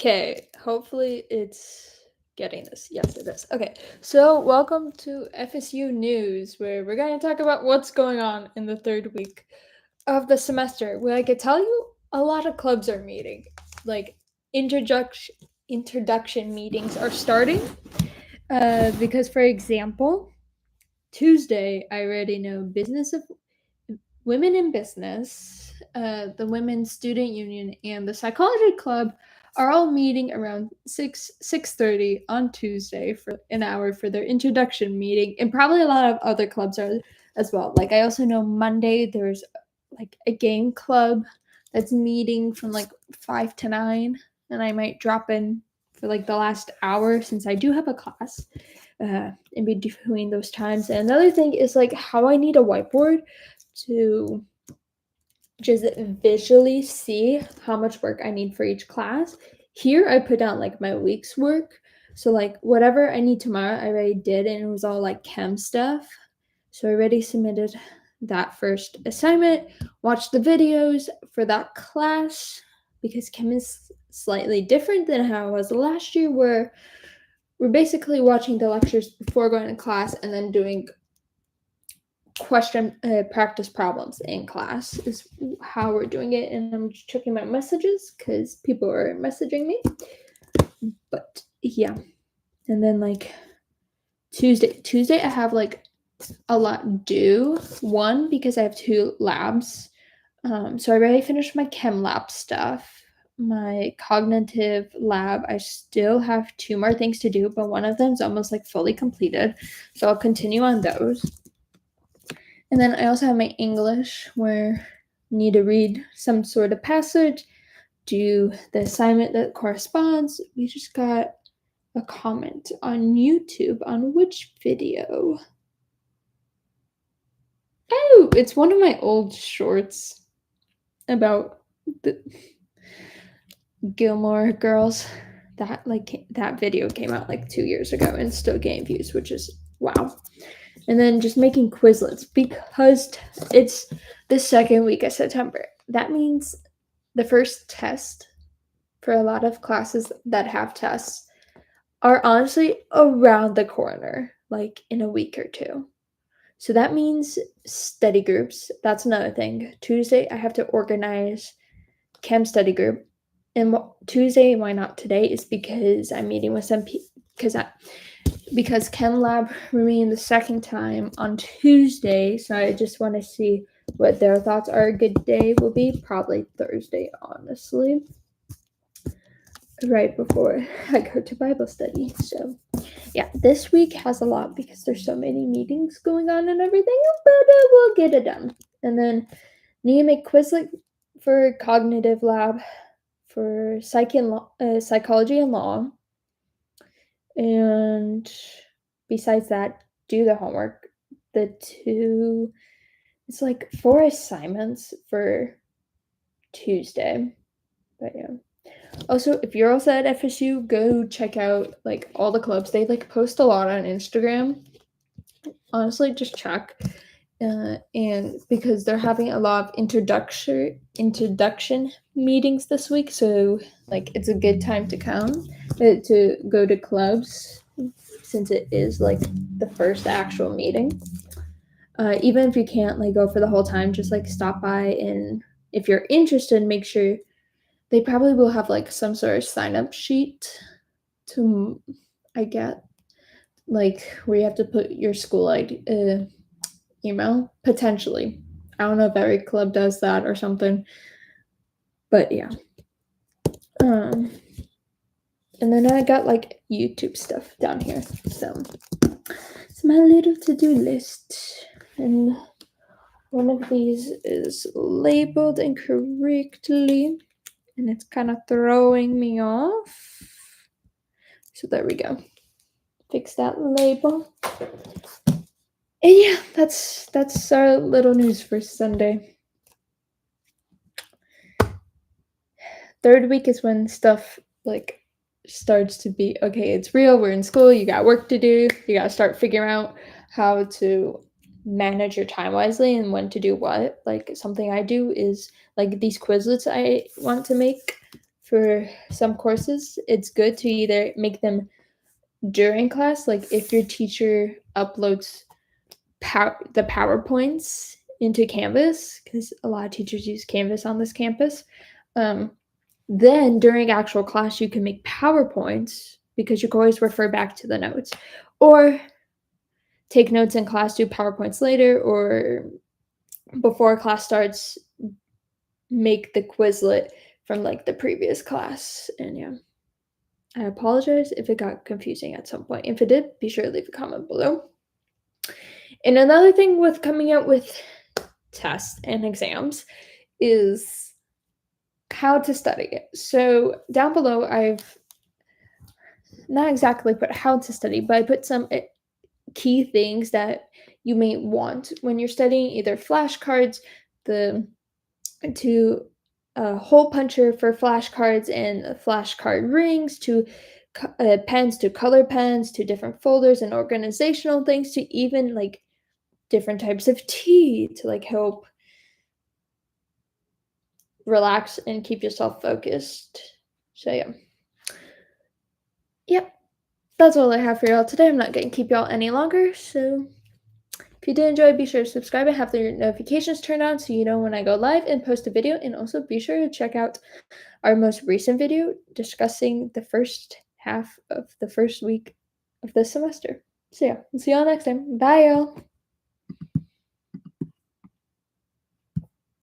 Okay, hopefully it's getting this. Yes, it is. Okay, so welcome to FSU News, where we're going to talk about what's going on in the third week of the semester. Where I could tell you a lot of clubs are meeting. Like introduction meetings are starting. Because for example, Tuesday I already know business of women in business, the women's student union, and the psychology club are all meeting around 6:30 on Tuesday for an hour for their introduction meeting, and probably a lot of other clubs are as well. Like I also know Monday there's like a game club that's meeting from like 5 to 9, and I might drop in for like the last hour since I do have a class in between those times. And another thing is like how I need a whiteboard to just visually see how much work I need for each class. Here I put down like my week's work. So like whatever I need tomorrow, I already did, and it was all like chem stuff. So I already submitted that first assignment, watched the videos for that class because chem is slightly different than how it was last year, where we're basically watching the lectures before going to class and then doing question practice problems in class is how we're doing it. And I'm just checking my messages because people are messaging me. But yeah, and then like Tuesday I have like a lot due. One, because I have 2 labs, so I already finished my chem lab stuff. My cognitive lab, I still have 2 more things to do, but one of them's almost like fully completed, so I'll continue on those. And then I also have my English, where I need to read some sort of passage, do the assignment that corresponds. We just got a comment on YouTube on which video? Oh, it's one of my old shorts about the Gilmore Girls. That video came out like 2 years ago and still getting views, which is wow. And then just making Quizlets because it's the second week of September. That means the first test for a lot of classes that have tests are honestly around the corner, like in a week or two. So that means study groups. That's another thing. Tuesday, I have to organize chem study group. And Tuesday, why not today, is because I'm meeting with some people because Chem Lab remained the second time on Tuesday, so I just want to see what their thoughts are. A good day will be probably Thursday, honestly, right before I go to Bible study. So yeah, this week has a lot because there's so many meetings going on and everything, but we'll get it done. And then need to make Quizlet for cognitive lab, for psychology and law. And besides that, do the homework. It's like 4 assignments for Tuesday. But yeah. Also, if you're also at FSU, go check out like all the clubs. They like post a lot on Instagram. Honestly, just check. And because they're having a lot of introduction meetings this week, so like it's a good time to come to go to clubs since it is like the first actual meeting. Even if you can't like go for the whole time, just like stop by, and if you're interested, make sure they probably will have like some sort of sign up sheet to I get like where you have to put your school ID. Email potentially. I don't know if every club does that or something, but yeah. And then I got like YouTube stuff down here, so it's my little to-do list, and one of these is labeled incorrectly and it's kind of throwing me off, so there we go. Fix that label. And yeah, that's our little news for Sunday. Third week is when stuff like starts to be okay, it's real, we're in school, you got work to do, you got to start figuring out how to manage your time wisely and when to do what. Like something I do is like these Quizlets I want to make for some courses, it's good to either make them during class, like if your teacher uploads the PowerPoints into Canvas, because a lot of teachers use Canvas on this campus. Um, then during actual class, you can make PowerPoints because you can always refer back to the notes, or take notes in class, do PowerPoints later, or before class starts, make the Quizlet from like the previous class. And yeah, I apologize if it got confusing at some point. If it did, be sure to leave a comment below. And another thing with coming out with tests and exams is how to study it. So down below, I've not exactly put how to study, but I put some key things that you may want when you're studying, either flashcards, the to a hole puncher for flashcards and flashcard rings, to pens, to color pens, to different folders and organizational things, to even like different types of tea to like help relax and keep yourself focused. So yeah. Yep. That's all I have for y'all today. I'm not going to keep y'all any longer. So if you did enjoy, be sure to subscribe and have the notifications turned on so you know when I go live and post a video. And also be sure to check out our most recent video discussing the first half of the first week of this semester. So yeah, we'll see y'all next time. Bye y'all.